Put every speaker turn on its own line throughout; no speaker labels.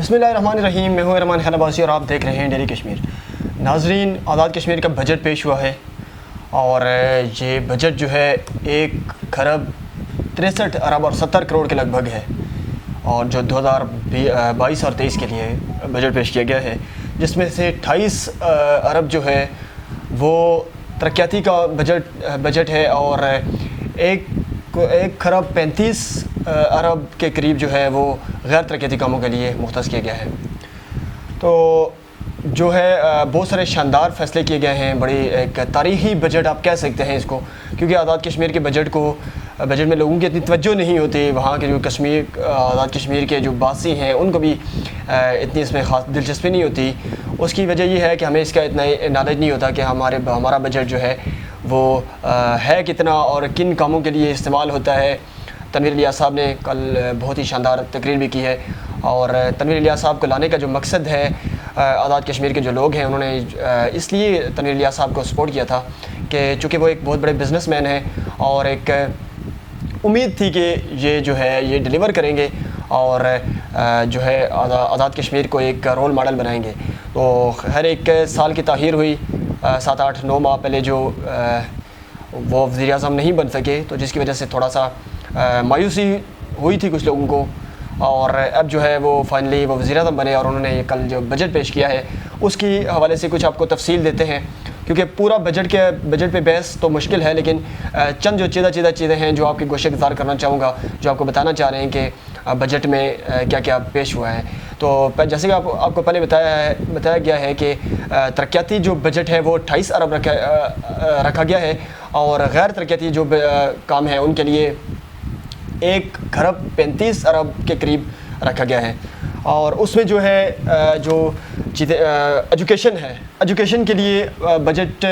بسم اللہ الرحمن الرحیم، میں ہوں رحمان خان عباسی اور آپ دیکھ رہے ہیں ڈیلی کشمیر۔ ناظرین، آزاد کشمیر کا بجٹ پیش ہوا ہے اور یہ بجٹ جو ہے 1,63 ارب اور 70 کروڑ کے لگ بھگ ہے، اور جو 2022 اور 23 کے لیے بجٹ پیش کیا گیا ہے، جس میں سے 28 ارب جو ہے وہ ترقیاتی کا بجٹ ہے اور 1,35 ارب کے قریب جو ہے وہ غیر ترقیاتی کاموں کے لیے مختص کیا گیا ہے۔ تو جو ہے بہت سارے شاندار فیصلے کیے گئے ہیں، بڑی ایک تاریخی بجٹ آپ کہہ سکتے ہیں اس کو، کیونکہ آزاد کشمیر کے بجٹ میں لوگوں کی اتنی توجہ نہیں ہوتی، وہاں کے جو آزاد کشمیر کے جو باسی ہیں ان کو بھی اتنی اس میں خاص دلچسپی نہیں ہوتی۔ اس کی وجہ یہ ہے کہ ہمیں اس کا اتنا نالج نہیں ہوتا کہ ہمارا بجٹ جو ہے وہ ہے کتنا اور کن کاموں کے لیے استعمال ہوتا ہے۔ تنویر الیاس صاحب نے کل بہت ہی شاندار تقریر بھی کی ہے، اور تنویر الیاس صاحب کو لانے کا جو مقصد ہے، آزاد کشمیر کے جو لوگ ہیں انہوں نے اس لیے تنویر الیاس صاحب کو سپورٹ کیا تھا کہ چونکہ وہ ایک بہت بڑے بزنس مین ہیں، اور ایک امید تھی کہ یہ جو ہے یہ ڈیلیور کریں گے اور جو ہے آزاد کشمیر کو ایک رول ماڈل بنائیں گے۔ تو ہر ایک سال کی تاخیر ہوئی، 7 8 9 ماہ پہلے جو وہ وزیر اعظم نہیں بن سکے، تو جس کی وجہ سے تھوڑا سا مایوسی ہوئی تھی کچھ لوگوں کو، اور اب جو ہے وہ فائنلی وہ وزیر اعظم بنے، اور انہوں نے کل جو بجٹ پیش کیا ہے اس کی حوالے سے کچھ آپ کو تفصیل دیتے ہیں، کیونکہ پورا بجٹ پہ بحث تو مشکل ہے، لیکن چند جو چیزیں ہیں جو آپ کی گوشہ گزار کرنا چاہوں گا، جو آپ کو بتانا چاہ رہے ہیں کہ بجٹ میں کیا کیا پیش ہوا ہے۔ تو جیسے کہ آپ کو پہلے بتایا گیا ہے کہ ترقیاتی جو بجٹ ہے وہ 28 ارب رکھا گیا ہے، اور غیر ترقیاتی جو کام ہیں ان کے لیے 1,35 ارب کے قریب رکھا گیا ہے۔ اور اس میں جو ہے جو چیزیں ایجوکیشن کے لیے بجٹ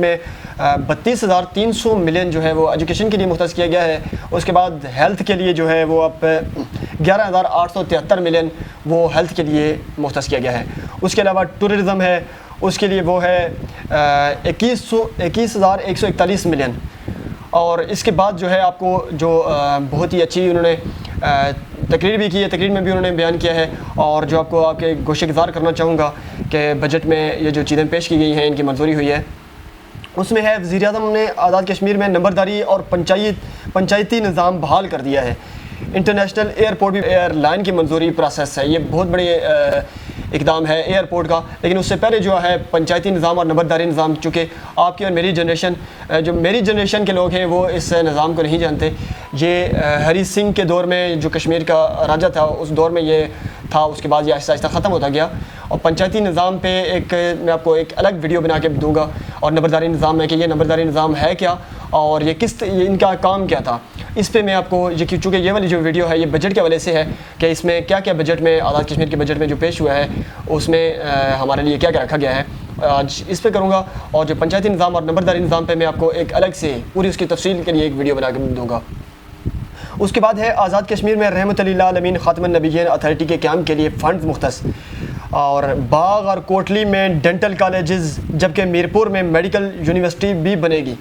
میں 32,300 ملین جو ہے وہ ایجوکیشن کے لیے مختص کیا گیا ہے۔ اس کے بعد ہیلتھ کے لیے جو ہے وہ اب 11,873 ملین وہ ہیلتھ کے لیے مختص کیا گیا ہے۔ اس کے علاوہ ٹورزم ہے، اس کے لیے وہ ہے 21,141 ملین۔ اور اس کے بعد جو ہے آپ کو جو بہت ہی اچھی انہوں نے تقریر بھی کی ہے، تقریر میں بھی انہوں نے بیان کیا ہے، اور جو آپ کو آپ کے گوشہ گزار کرنا چاہوں گا کہ بجٹ میں یہ جو چیزیں پیش کی گئی ہیں ان کی منظوری ہوئی ہے، اس میں ہے وزیر اعظم نے آزاد کشمیر میں نمبرداری اور پنچایتی نظام بحال کر دیا ہے۔ انٹرنیشنل ایئرپورٹ بھی ایئر لائن کی منظوری پروسیس ہے، یہ بہت بڑی اقدام ہے ایئرپورٹ کا، لیکن اس سے پہلے جو ہے پنچایتی نظام اور نمبرداری نظام، چونکہ آپ کی اور میری جنریشن کے لوگ ہیں وہ اس نظام کو نہیں جانتے۔ یہ ہری سنگھ کے دور میں جو کشمیر کا راجہ تھا اس دور میں یہ تھا، اس کے بعد یہ آہستہ آہستہ ختم ہوتا گیا، اور پنچایتی نظام پہ میں آپ کو ایک الگ ویڈیو بنا کے دوں گا، اور نمبرداری نظام میں کہ یہ نمبرداری نظام ہے کیا اور یہ ان کا کام کیا تھا، اس پہ میں آپ کو چونکہ یہ والی جو ویڈیو ہے یہ بجٹ کے حوالے سے ہے کہ اس میں کیا کیا بجٹ میں آزاد کشمیر کے بجٹ میں جو پیش ہوا ہے اس میں ہمارے لیے کیا کیا رکھا گیا ہے، آج اس پہ کروں گا۔ اور جو پنچایتی نظام اور نمبرداری نظام پہ میں آپ کو ایک الگ سے پوری اس کی تفصیل کے لیے ایک ویڈیو بنا کے دوں گا۔ اس کے بعد ہے آزاد کشمیر میں رحمت للعالمین خاتم النبیین اتھارٹی کے قیام کے لیے فنڈز مختص، اور باغ اور کوٹلی میں ڈینٹل کالجز، جبکہ میرپور میں میڈیکل یونیورسٹی بھی بنے گی۔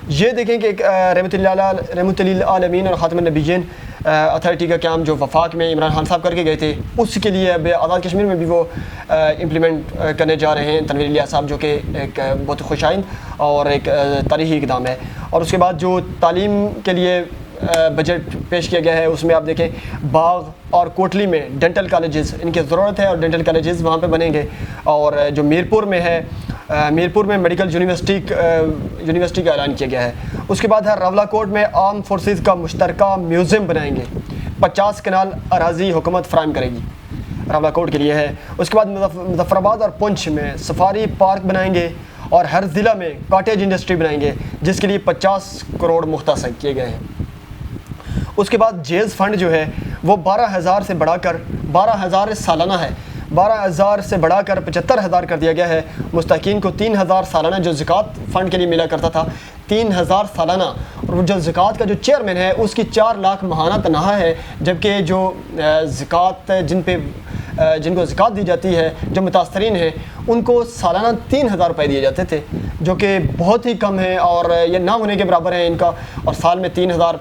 یہ دیکھیں کہ رحمت للعالمین اور خاتم النبیین اتھارٹی کا قیام جو وفاق میں عمران خان صاحب کر کے گئے تھے، اس کے لیے اب آزاد کشمیر میں بھی وہ امپلیمنٹ کرنے جا رہے ہیں تنویر الیاس صاحب، جو کہ ایک بہت خوش آئند اور ایک تاریخی اقدام ہے۔ اور اس کے بعد جو تعلیم کے لیے بجٹ پیش کیا گیا ہے اس میں آپ دیکھیں باغ اور کوٹلی میں ڈینٹل کالجز، ان کی ضرورت ہے اور ڈینٹل کالجز وہاں پہ بنیں گے۔ اور جو میرپور میں ہے، میرپور میں میڈیکل یونیورسٹی کا اعلان کیا گیا ہے۔ اس کے بعد ہے راولہ کوٹ میں آرم فورسز کا مشترکہ میوزیم بنائیں گے، 50 کنال اراضی حکومت فراہم کرے گی، راولہ کوٹ کے لیے ہے۔ اس کے بعد مظفر آباد اور پنچ میں سفاری پارک بنائیں گے، اور ہر ضلع میں کاٹیج انڈسٹری بنائیں گے، جس کے لیے 50 کروڑ مختص کیے گئے ہیں۔ اس کے بعد جیز فنڈ جو ہے وہ 12,000 سے بڑھا کر 12,000 سالانہ ہے، 12,000 سے بڑھا کر 75,000 کر دیا گیا ہے۔ مستحقین کو 3,000 سالانہ جو زکوٰۃ فنڈ کے لیے ملا کرتا تھا، 3,000 سالانہ، اور جو زکوٰۃ کا جو چیئرمین ہے اس کی 4 لاکھ ماہانہ تنخواہ ہے، جبکہ جو زکوٰۃ جن کو زکوٰۃ دی جاتی ہے جو متاثرین ہیں ان کو سالانہ 3,000 روپے دیے جاتے تھے، جو کہ بہت ہی کم ہے اور یہ نہ ہونے کے برابر ہے ان کا، اور سال میں 3,000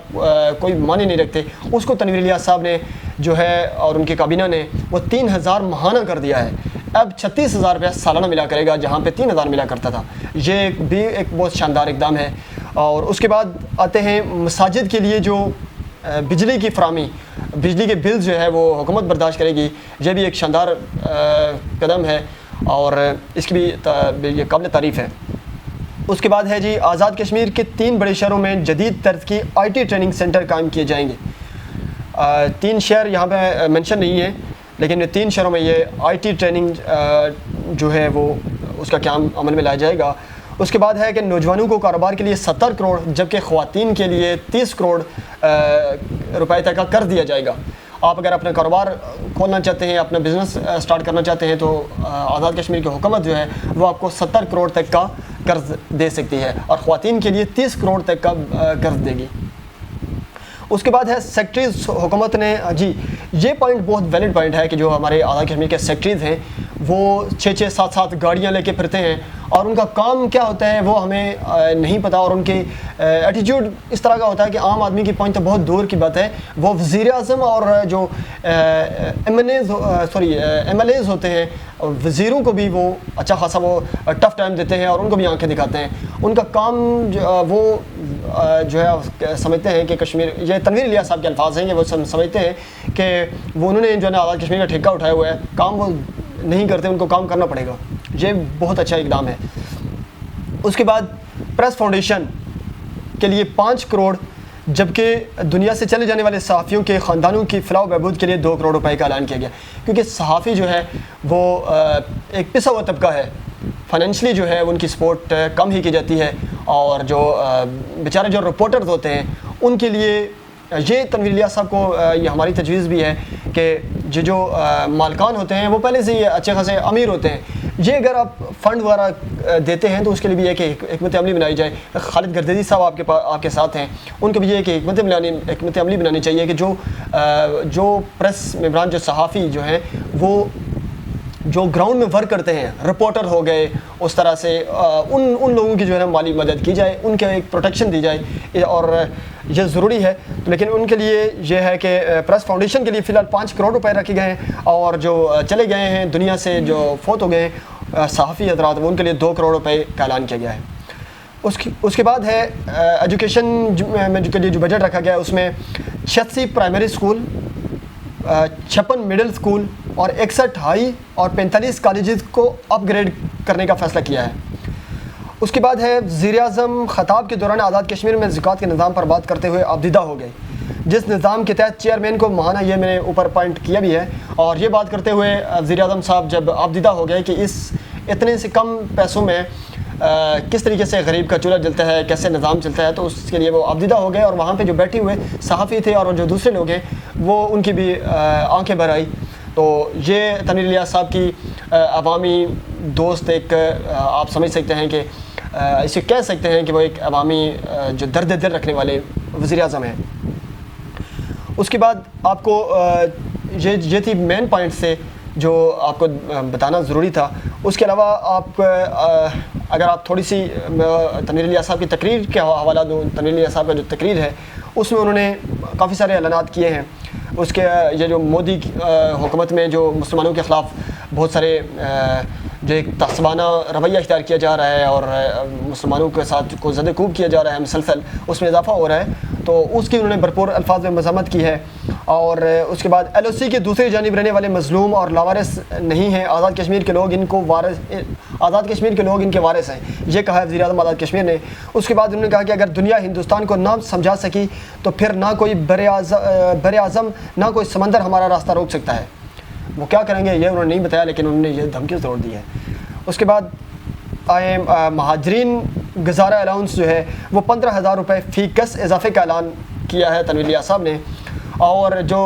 کوئی معنی نہیں رکھتے۔ اس کو تنویر الیاس صاحب نے جو ہے اور ان کی کابینہ نے وہ 3000 ماہانہ کر دیا ہے. اب 36,000 روپیہ سالانہ ملا کرے گا جہاں پہ 3,000 ملا کرتا تھا. یہ بھی ایک بہت شاندار اقدام ہے. اور اس کے بعد آتے ہیں مساجد کے لیے جو بجلی کی فراہمی, بجلی کے بل جو ہے وہ حکومت برداشت کرے گی. یہ بھی ایک شاندار قدم ہے اور اس کی بھی یہ قابل تعریف ہے. اس کے بعد ہے جی آزاد کشمیر کے 3 بڑے شہروں میں جدید طرز کی آئی ٹی ٹریننگ سینٹر قائم کیے جائیں گے. 3 شہر یہاں پہ منشن نہیں ہے لیکن 3 شہروں میں یہ آئی ٹی ٹریننگ جو ہے وہ اس کا قیام عمل میں لایا جائے گا. اس کے بعد ہے کہ نوجوانوں کو کاروبار کے لیے 70 کروڑ جبکہ خواتین کے لیے 30 کروڑ روپے تک کا قرض دیا جائے گا. آپ اگر اپنا کاروبار کھولنا چاہتے ہیں, اپنا بزنس سٹارٹ کرنا چاہتے ہیں تو آزاد کشمیر کی حکومت جو ہے وہ آپ کو 70 کروڑ تک کا قرض دے سکتی ہے اور خواتین کے لیے 30 کروڑ تک کا قرض دے گی. اس کے بعد ہے سیکٹریز. حکومت نے جی یہ پوائنٹ بہت ویلڈ پوائنٹ ہے کہ جو ہمارے آزاد کشمیر کے سیکٹریز ہیں وہ 6-6 7-7 گاڑیاں لے کے پھرتے ہیں اور ان کا کام کیا ہوتا ہے وہ ہمیں نہیں پتہ اور ان کی ایٹیٹیوڈ اس طرح کا ہوتا ہے کہ عام آدمی کی پوائنٹ تو بہت دور کی بات ہے. وہ وزیر اعظم اور جو ایم ایل ایز ہوتے ہیں وزیروں کو بھی وہ اچھا خاصا وہ ٹف ٹائم دیتے ہیں اور ان کو بھی آنکھیں دکھاتے ہیں. ان کا کام وہ جو ہے سمجھتے ہیں کہ کشمیر, یہ تنویر الیاس صاحب کے الفاظ ہیں کہ وہ سمجھتے ہیں کہ وہ انہوں نے جو ہے نا آزاد کشمیر کا ٹھیکہ اٹھایا ہوا ہے, کام وہ نہیں کرتے, ان کو کام کرنا پڑے گا. یہ بہت اچھا اقدام ہے. اس کے بعد پریس فاؤنڈیشن کے لیے 5 کروڑ جبکہ دنیا سے چلے جانے والے صحافیوں کے خاندانوں کی فلاح و بہبود کے لیے 2 کروڑ روپے کا اعلان کیا گیا. کیونکہ صحافی جو ہے وہ ایک پسا ہوا طبقہ ہے, فائنینشلی جو ہے ان کی سپورٹ کم ہی کی جاتی ہے اور جو بیچارے جو رپورٹرز ہوتے ہیں ان کے لیے یہ تنویر الیاس صاحب کو یہ ہماری تجویز بھی ہے کہ جو مالکان ہوتے ہیں وہ پہلے سے ہی اچھے خاصے امیر ہوتے ہیں. یہ اگر آپ فنڈ وغیرہ دیتے ہیں تو اس کے لیے بھی یہ کہ حکمت عملی بنائی جائے. خالد گردیزی صاحب آپ کے ساتھ ہیں, ان کو بھی یہ کہ حکمت عملی بنانی چاہیے کہ جو پریس ممبران جو صحافی جو ہیں وہ جو گراؤنڈ میں ورک کرتے ہیں, رپورٹر ہو گئے, اس طرح سے ان لوگوں کی جو ہے نا مالی مدد کی جائے, ان کے ایک پروٹیکشن دی جائے اور یہ ضروری ہے. لیکن ان کے لیے یہ ہے کہ پریس فاؤنڈیشن کے لیے فی الحال 5 کروڑ روپے رکھے گئے ہیں اور جو چلے گئے ہیں دنیا سے جو فوت ہو گئے ہیں صحافی حضرات ان کے لیے 2 کروڑ روپے کا اعلان کیا گیا ہے. اس کے بعد ہے ایجوکیشن میں کے لیے جو بجٹ رکھا گیا ہے اس میں 86 پرائمری اسکول, 56 مڈل اسکول اور 61 ہائی اور 45 کالجز کو اپ گریڈ کرنے کا فیصلہ کیا ہے. اس کے بعد ہے وزیر اعظم خطاب کے دوران آزاد کشمیر میں زکوٰۃ کے نظام پر بات کرتے ہوئے ابدیدہ ہو گئے, جس نظام کے تحت چیئرمین کو ماہانہ, یہ میں نے اوپر پوائنٹ کیا بھی ہے, اور یہ بات کرتے ہوئے وزیر اعظم صاحب جب ابدیدہ ہو گئے کہ اس اتنے سے کم پیسوں میں کس طریقے سے غریب کا چولہا جلتا ہے, کیسے نظام چلتا ہے, تو اس کے لیے وہ ابدیدہ ہو گئے اور وہاں پہ جو بیٹھے ہوئے صحافی تھے اور جو دوسرے لوگ ہیں وہ ان کی بھی آنکھیں بھر آئی. تو یہ تنویر الیاس صاحب کی عوامی دوست, ایک آپ سمجھ سکتے ہیں کہ اسے کہہ سکتے ہیں کہ وہ ایک عوامی جو درد دل رکھنے والے وزیر اعظم ہیں. اس کے بعد آپ کو یہ تھی مین پوائنٹ سے جو آپ کو بتانا ضروری تھا. اس کے علاوہ آپ اگر آپ تھوڑی سی تنویر الیاس صاحب کی تقریر کے حوالہ دوں, تنویر الیاس صاحب کا جو تقریر ہے اس میں انہوں نے کافی سارے اعلانات کیے ہیں. اس کے یہ جو مودی حکومت میں جو مسلمانوں کے خلاف بہت سارے جو ایک تعصبانہ رویہ اختیار کیا جا رہا ہے اور مسلمانوں کے ساتھ کو زد کوب کیا جا رہا ہے مسلسل, اس میں اضافہ ہو رہا ہے, تو اس کی انہوں نے بھرپور الفاظ میں مذمت کی ہے. اور اس کے بعد ایل او سی کی دوسری جانب رہنے والے مظلوم اور لاوارث نہیں ہیں, آزاد کشمیر کے لوگ ان کے وارث ہیں, یہ کہا ہے وزیر اعظم آزاد کشمیر نے. اس کے بعد انہوں نے کہا کہ اگر دنیا ہندوستان کو نہ سمجھا سکی تو پھر نہ کوئی بر اعظم نہ کوئی سمندر ہمارا راستہ روک سکتا ہے. وہ کیا کریں گے یہ انہوں نے نہیں بتایا, لیکن انہوں نے یہ دھمکی ضرور دی ہے. اس کے بعد آئے مہاجرین گزارہ الاؤنس جو ہے وہ 15,000 روپے فی کس اضافے کا اعلان کیا ہے تنویر الیاس صاحب نے, اور جو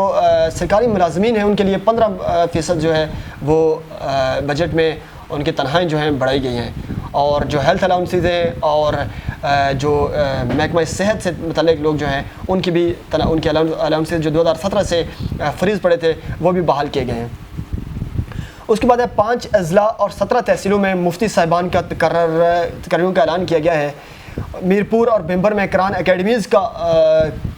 سرکاری ملازمین ہیں ان کے لیے 15% جو ہے وہ بجٹ میں ان کی تنخواہیں جو ہیں بڑھائی گئی ہیں, اور جو ہیلتھ الاؤنسز ہیں اور جو محکمہ صحت سے متعلق لوگ جو ہیں ان کی بھی ان کے الاؤنسز جو 2017 سے فریز پڑے تھے وہ بھی بحال کیے گئے ہیں. اس کے بعد ہے 5 اضلاع اور 17 تحصیلوں میں مفتی صاحبان کا تقرریوں کا اعلان کیا گیا ہے. میرپور اور بھمبر میں قرآن اکیڈمیز کا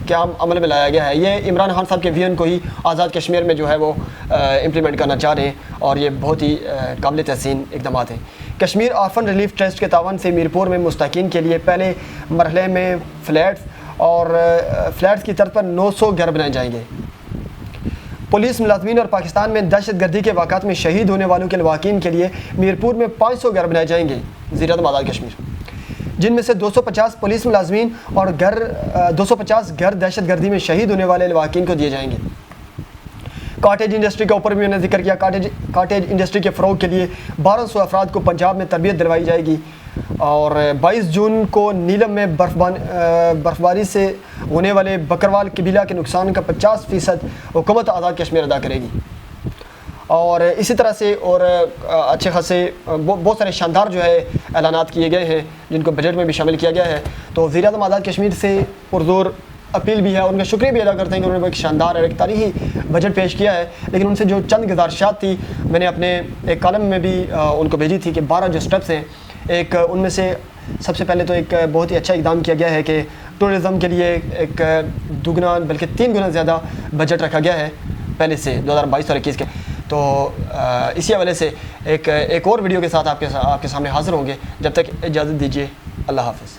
قیام عمل میں لایا گیا ہے. یہ عمران خان صاحب کے ویژن کو ہی آزاد کشمیر میں جو ہے وہ امپلیمنٹ کرنا چاہ رہے ہیں, اور یہ بہت ہی قابل تحسین اقدامات ہیں. کشمیر آرفن ریلیف ٹرسٹ کے تعاون سے میرپور میں مستحقین کے لیے پہلے مرحلے میں فلیٹس کی طرز پر 900 گھر بنائے جائیں گے. پولیس ملازمین اور پاکستان میں دہشت گردی کے واقعات میں شہید ہونے والوں کے لواحقین کے لیے میرپور میں 500 گھر بنائے جائیں گے. وزیر اعظم آزاد کشمیر, جن میں سے 250 پولیس ملازمین اور 250 گھر دہشت گردی میں شہید ہونے والے لواحقین کو دیے جائیں گے. کاٹیج انڈسٹری کے اوپر بھی میں نے ذکر کیا. کاٹیج انڈسٹری کے فروغ کے لیے 1200 افراد کو پنجاب میں تربیت دلوائی جائے گی. اور 22 جون کو نیلم میں برفباری سے ہونے والے بکروال قبیلہ کے نقصان کا 50% حکومت آزاد کشمیر ادا کرے گی. اور اسی طرح سے اور اچھے خاصے بہت سارے شاندار جو ہے اعلانات کیے گئے ہیں جن کو بجٹ میں بھی شامل کیا گیا ہے. تو وزیر اعظم آزاد کشمیر سے پرزور اپیل بھی ہے, ان کا شکریہ بھی ادا کرتے ہیں کہ انہوں نے ایک شاندار اور ایک تاریخی بجٹ پیش کیا ہے. لیکن ان سے جو چند گزارشات تھی میں نے اپنے ایک کالم میں بھی ان کو بھیجی تھی کہ 12 جو سٹیپس ہیں, ایک ان میں سے سب سے پہلے تو ایک بہت ہی اچھا اقدام کیا گیا ہے کہ ٹورزم کے لیے ایک دوگنا بلکہ 3 گنا زیادہ بجٹ رکھا گیا ہے پہلے سے 2022 اور 21 کے. تو اسی حوالے سے ایک اور ویڈیو کے ساتھ آپ کے سامنے حاضر ہوں گے. جب تک اجازت دیجیے, اللہ حافظ.